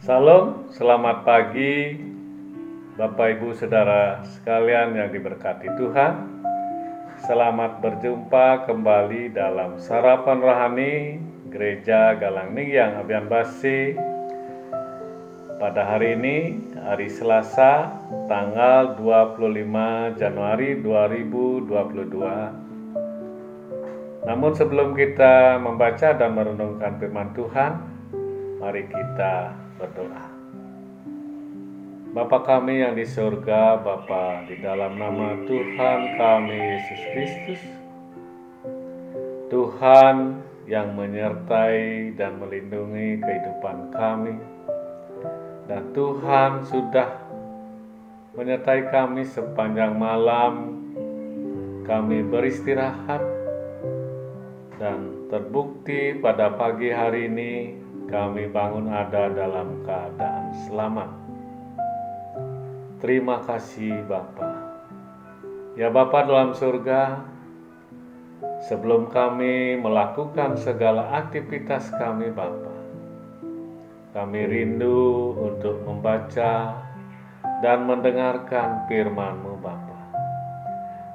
Salam, selamat pagi Bapak Ibu Saudara sekalian yang diberkati Tuhan. Selamat berjumpa kembali dalam Sarapan Rohani Gereja Galang Ningyang Abian Basi. Pada hari ini, hari Selasa, tanggal 25 Januari 2022. Namun sebelum kita membaca dan merenungkan firman Tuhan, mari kita berdoa. Bapa kami yang di surga, Bapa, di dalam nama Tuhan kami Yesus Kristus, Tuhan yang menyertai dan melindungi kehidupan kami, dan Tuhan sudah menyertai kami sepanjang malam. Kami beristirahat dan terbukti pada pagi hari ini kami bangun ada dalam keadaan selamat. Terima kasih Bapa. Ya Bapa dalam surga, sebelum kami melakukan segala aktivitas kami Bapa, kami rindu untuk membaca dan mendengarkan firman-Mu Bapa.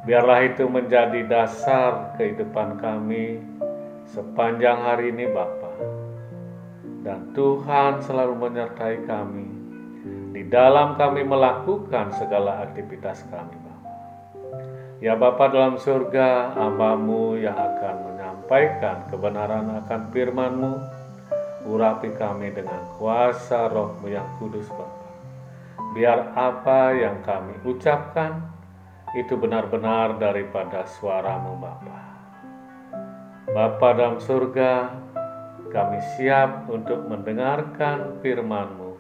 Biarlah itu menjadi dasar kehidupan kami sepanjang hari ini Bapa. Dan Tuhan selalu menyertai kami di dalam kami melakukan segala aktivitas kami Bapa. Ya Bapa dalam surga, hamba-Mu yang akan menyampaikan kebenaran akan firman-Mu, urapi kami dengan kuasa Roh-Mu yang kudus Bapa. Biar apa yang kami ucapkan itu benar-benar daripada suara-Mu Bapa. Bapa dalam surga, kami siap untuk mendengarkan firman-Mu.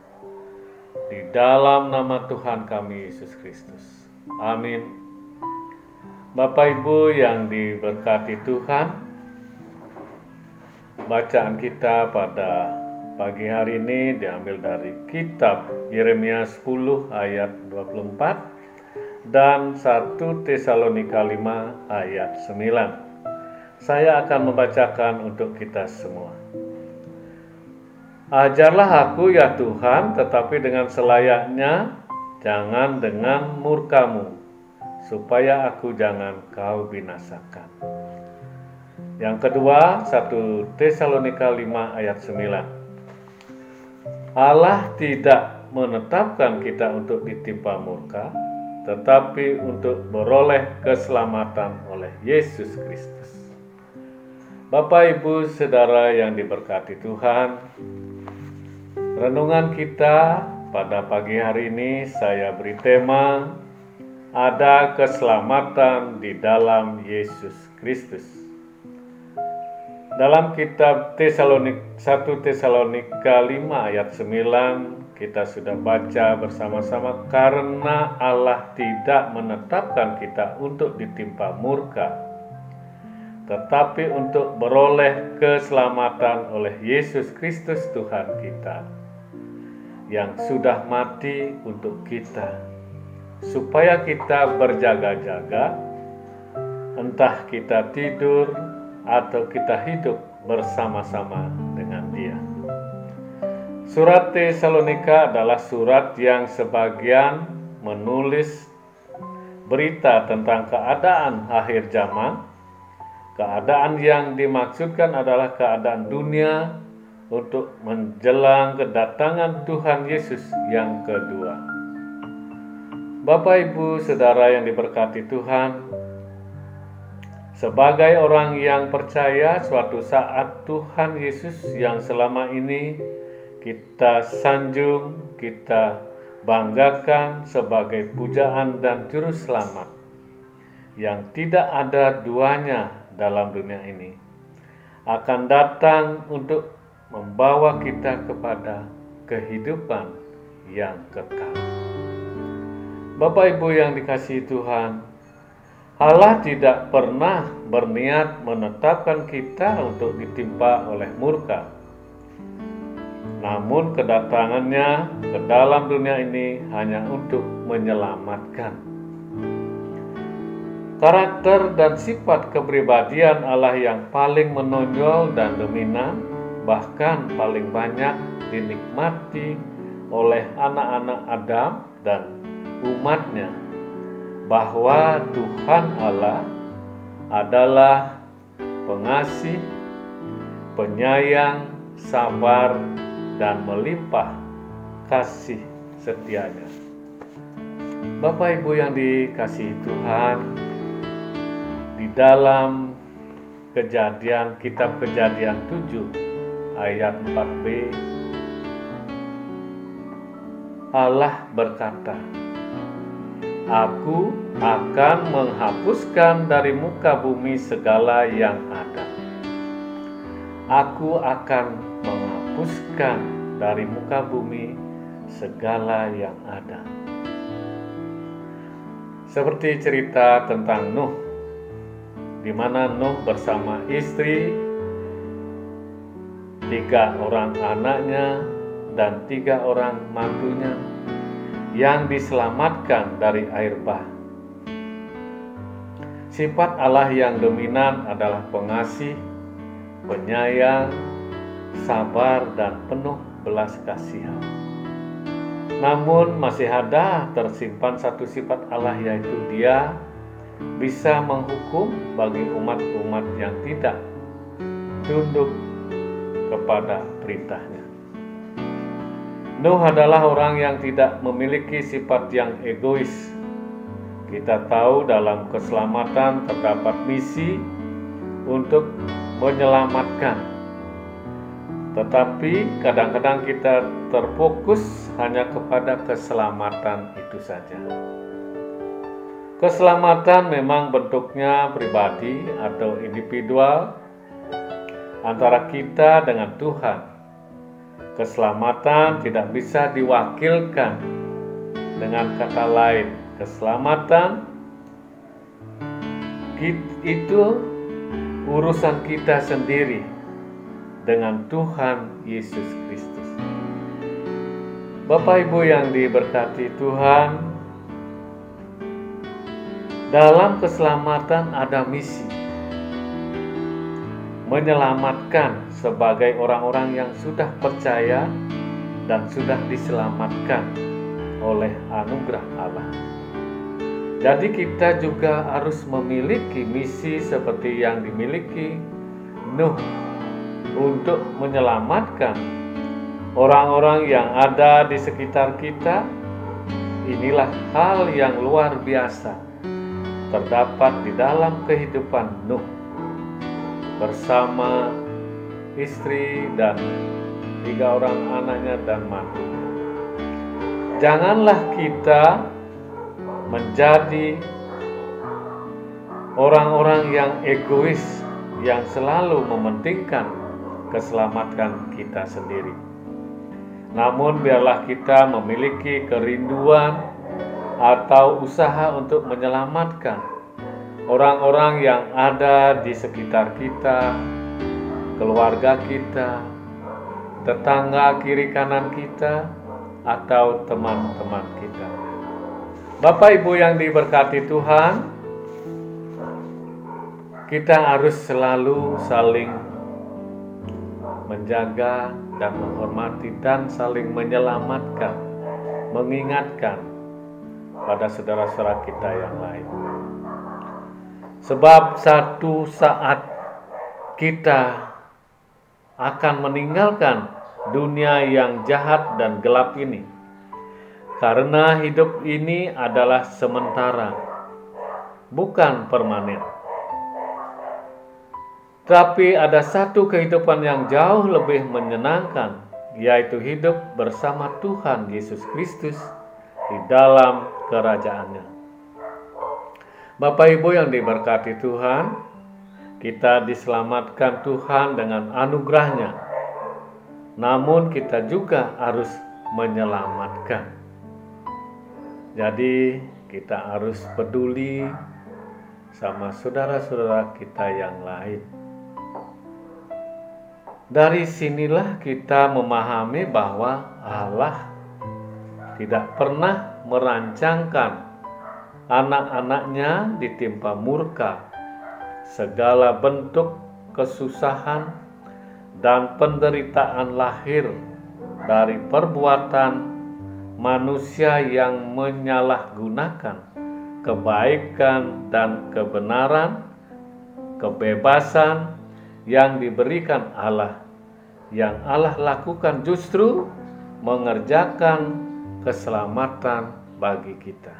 Di dalam nama Tuhan kami Yesus Kristus. Amin. Bapak Ibu yang diberkati Tuhan, bacaan kita pada pagi hari ini diambil dari kitab Yeremia 10 ayat 24 dan 1 Tesalonika 5 ayat 9. Saya akan membacakan untuk kita semua. Ajarlah aku ya Tuhan, tetapi dengan selayaknya, jangan dengan murka-Mu, supaya aku jangan Kau binasakan. Yang kedua, 1 Tesalonika 5 ayat 9. Allah tidak menetapkan kita untuk ditimpa murka, tetapi untuk beroleh keselamatan oleh Yesus Kristus. Bapak, Ibu, Saudara yang diberkati Tuhan, renungan kita pada pagi hari ini saya beri tema, ada keselamatan di dalam Yesus Kristus. Dalam kitab 1 Tesalonika 5 ayat 9 kita sudah baca bersama-sama, karena Allah tidak menetapkan kita untuk ditimpa murka, tetapi untuk beroleh keselamatan oleh Yesus Kristus Tuhan kita, yang sudah mati untuk kita, supaya kita berjaga-jaga, entah kita tidur atau kita hidup bersama-sama dengan Dia. Surat Tesalonika adalah surat yang sebagian menulis berita tentang keadaan akhir zaman. Keadaan yang dimaksudkan adalah keadaan dunia untuk menjelang kedatangan Tuhan Yesus yang kedua. Bapak, Ibu, Saudara yang diberkati Tuhan, sebagai orang yang percaya, suatu saat Tuhan Yesus yang selama ini kita sanjung, kita banggakan sebagai pujaan dan juru selamat, yang tidak ada duanya dalam dunia ini, akan datang untuk membawa kita kepada kehidupan yang kekal. Bapak Ibu yang dikasihi Tuhan, Allah tidak pernah berniat menetapkan kita untuk ditimpa oleh murka. Namun kedatangannya ke dalam dunia ini hanya untuk menyelamatkan. Karakter dan sifat kepribadian Allah yang paling menonjol dan dominan, bahkan paling banyak dinikmati oleh anak-anak Adam dan umatnya, bahwa Tuhan Allah adalah pengasih, penyayang, sabar, dan melimpah kasih setianya. Bapak Ibu yang dikasihi Tuhan, di dalam kitab Kejadian 7 ayat 4b, Allah berkata, "Aku akan menghapuskan dari muka bumi segala yang ada." Aku akan menghapuskan dari muka bumi segala yang ada. Seperti cerita tentang Nuh, di mana Nuh bersama istri, 3 orang anaknya, dan 3 orang mantunya yang diselamatkan dari air bah. Sifat Allah yang dominan adalah pengasih, penyayang, sabar, dan penuh belas kasihan. Namun masih ada tersimpan satu sifat Allah, yaitu Dia bisa menghukum bagi umat-umat yang tidak tunduk kepada perintahnya. Nuh adalah orang yang tidak memiliki sifat yang egois. Kita tahu dalam keselamatan terdapat misi untuk menyelamatkan. Tetapi kadang-kadang kita terfokus hanya kepada keselamatan itu saja. Keselamatan memang bentuknya pribadi atau individual antara kita dengan Tuhan. Keselamatan tidak bisa diwakilkan dengan kata lain. Keselamatan itu urusan kita sendiri dengan Tuhan Yesus Kristus. Bapak Ibu yang diberkati Tuhan, dalam keselamatan ada misi menyelamatkan sebagai orang-orang yang sudah percaya dan sudah diselamatkan oleh anugerah Allah. Jadi kita juga harus memiliki misi seperti yang dimiliki Nuh untuk menyelamatkan orang-orang yang ada di sekitar kita. Inilah hal yang luar biasa terdapat di dalam kehidupan Nuh bersama istri dan 3 orang anaknya dan mantunya. Janganlah kita menjadi orang-orang yang egois, yang selalu mementingkan keselamatan kita sendiri. Namun biarlah kita memiliki kerinduan atau usaha untuk menyelamatkan orang-orang yang ada di sekitar kita, keluarga kita, tetangga kiri kanan kita, atau teman-teman kita. Bapak Ibu yang diberkati Tuhan, kita harus selalu saling menjaga dan menghormati dan saling menyelamatkan, mengingatkan pada saudara-saudara kita yang lain. Sebab satu saat kita akan meninggalkan dunia yang jahat dan gelap ini. Karena hidup ini adalah sementara, bukan permanen. Tapi ada satu kehidupan yang jauh lebih menyenangkan, yaitu hidup bersama Tuhan Yesus Kristus di dalam kerajaannya. Bapak Ibu yang diberkati Tuhan, kita diselamatkan Tuhan dengan anugerahnya. Namun kita juga harus menyelamatkan. Jadi kita harus peduli sama saudara-saudara kita yang lain. Dari sinilah kita memahami bahwa Allah tidak pernah merancangkan anak-anaknya ditimpa murka, segala bentuk kesusahan dan penderitaan lahir dari perbuatan manusia yang menyalahgunakan kebaikan dan kebenaran, kebebasan yang diberikan Allah. Yang Allah lakukan justru mengerjakan keselamatan bagi kita.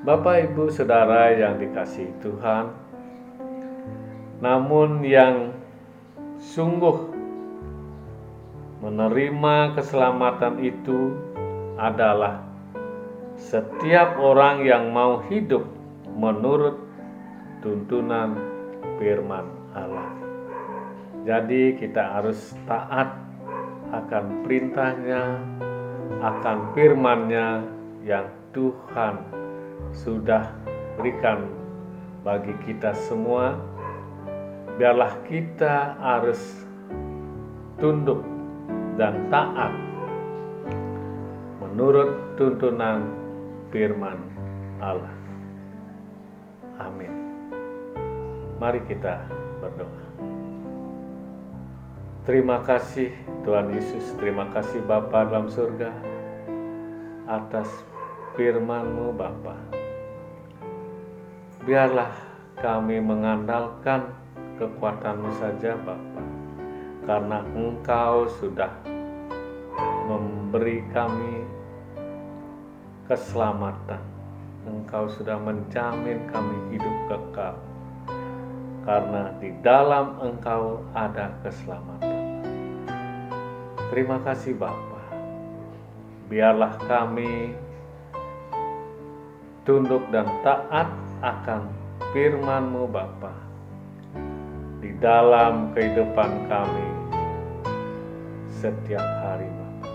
Bapak, Ibu, Saudara yang dikasihi Tuhan, namun yang sungguh menerima keselamatan itu adalah setiap orang yang mau hidup menurut tuntunan firman Allah. Jadi kita harus taat akan perintahnya, akan firman-Nya yang Tuhan sudah berikan bagi kita semua. Biarlah kita harus tunduk dan taat menurut tuntunan firman Allah. Amin. Mari kita berdoa. Terima kasih Tuhan Yesus, terima kasih Bapa dalam surga atas firman-Mu Bapa. Biarlah kami mengandalkan kekuatan-Mu saja Bapa, karena Engkau sudah memberi kami keselamatan. Engkau sudah menjamin kami hidup kekal, karena di dalam Engkau ada keselamatan. Terima kasih Bapa. Biarlah kami tunduk dan taat akan firman-Mu Bapa di dalam kehidupan kami setiap hari Bapa.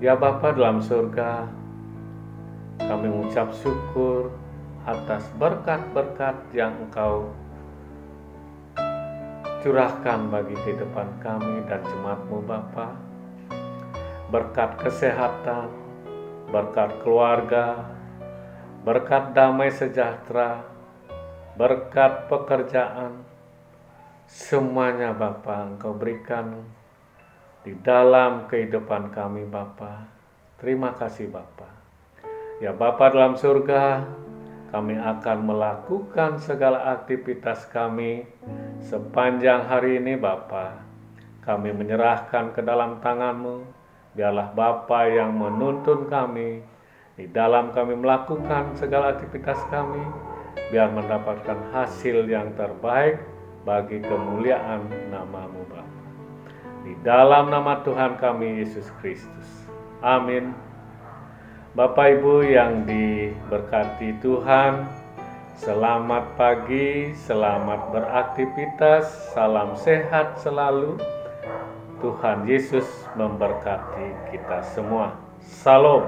Ya Bapa dalam surga, kami mengucap syukur atas berkat-berkat yang Engkau curahkan bagi kehidupan kami dan jemaat-Mu Bapa. Berkat kesehatan, berkat keluarga, berkat damai sejahtera, berkat pekerjaan, semuanya Bapa Engkau berikan di dalam kehidupan kami Bapa. Terima kasih Bapa. Ya Bapa dalam surga, kami akan melakukan segala aktivitas kami sepanjang hari ini Bapa. Kami menyerahkan ke dalam tangan-Mu. Biarlah Bapa yang menuntun kami di dalam kami melakukan segala aktivitas kami, biar mendapatkan hasil yang terbaik bagi kemuliaan nama-Mu Bapa. Di dalam nama Tuhan kami Yesus Kristus. Amin. Bapak Ibu yang diberkati Tuhan, selamat pagi, selamat beraktivitas, salam sehat selalu. Tuhan Yesus memberkati kita semua. Salam.